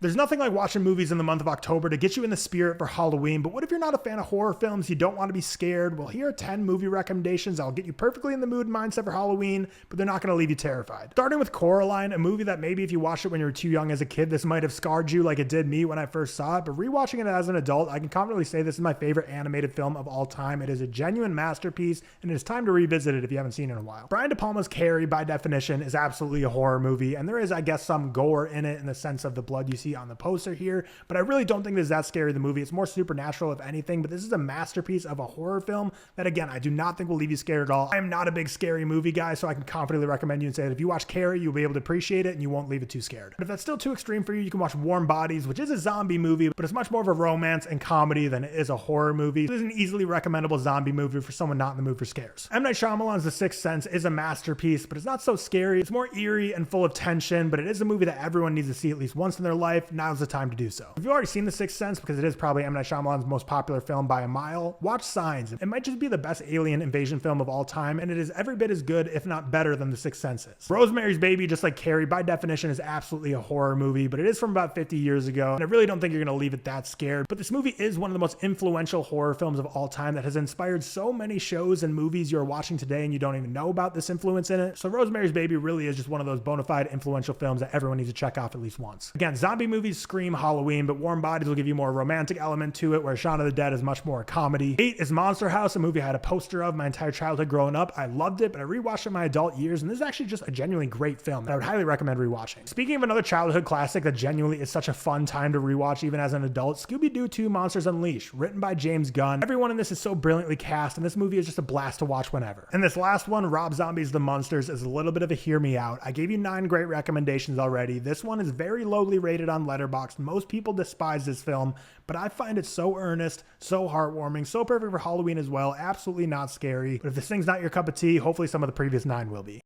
There's nothing like watching movies in the month of October to get you in the spirit for Halloween, but what if you're not a fan of horror films, you don't want to be scared? Well, here are 10 movie recommendations that'll get you perfectly in the mood and mindset for Halloween, but they're not going to leave you terrified. Starting with Coraline, a movie that maybe if you watched it when you were too young as a kid, this might have scarred you like it did me when I first saw it, but rewatching it as an adult, I can confidently say this is my favorite animated film of all time. It is a genuine masterpiece, and it is time to revisit it if you haven't seen it in a while. Brian De Palma's Carrie, by definition, is absolutely a horror movie, and there is, I guess, some gore in it in the sense of the blood you see on the poster here. But I really don't think this is that scary, the movie. It's more supernatural, if anything, but this is a masterpiece of a horror film that, again, I do not think will leave you scared at all. I am not a big scary movie guy, so I can confidently recommend you and say that if you watch Carrie, you'll be able to appreciate it and you won't leave it too scared. But if that's still too extreme for you, you can watch Warm Bodies, which is a zombie movie, but it's much more of a romance and comedy than it is a horror movie. It is an easily recommendable zombie movie for someone not in the mood for scares. M. Night Shyamalan's The Sixth Sense is a masterpiece, but it's not so scary. It's more eerie and full of tension, but it is a movie that everyone needs to see at least once in their life. Now's the time to do so. If you've already seen The Sixth Sense, because it is probably M. Night Shyamalan's most popular film by a mile, watch Signs. It might just be the best alien invasion film of all time, and it is every bit as good, if not better, than The Sixth Sense is. Rosemary's Baby, just like Carrie, by definition is absolutely a horror movie, but it is from about 50 years ago, and I really don't think you're going to leave it that scared. But this movie is one of the most influential horror films of all time that has inspired so many shows and movies you're watching today, and you don't even know about this influence in it. So Rosemary's Baby really is just one of those bona fide influential films that everyone needs to check off at least once. Again, zombie movies scream Halloween, but Warm Bodies will give you more romantic element to it, where Shaun of the Dead is much more a comedy. 8 is Monster House, a movie I had a poster of my entire childhood growing up. I loved it, but I rewatched it in my adult years, and this is actually just a genuinely great film that I would highly recommend rewatching. Speaking of another childhood classic that genuinely is such a fun time to rewatch even as an adult, Scooby-Doo 2 Monsters Unleashed, written by James Gunn. Everyone in this is so brilliantly cast, and this movie is just a blast to watch whenever. And this last one, Rob Zombie's The Munsters, is a little bit of a hear me out. I gave you 9 great recommendations already. This one is very lowly rated on Letterboxd. Most people despise this film, but I find it so earnest, so heartwarming, so perfect for Halloween as well. Absolutely not scary. But if this thing's not your cup of tea, hopefully some of the previous 9 will be.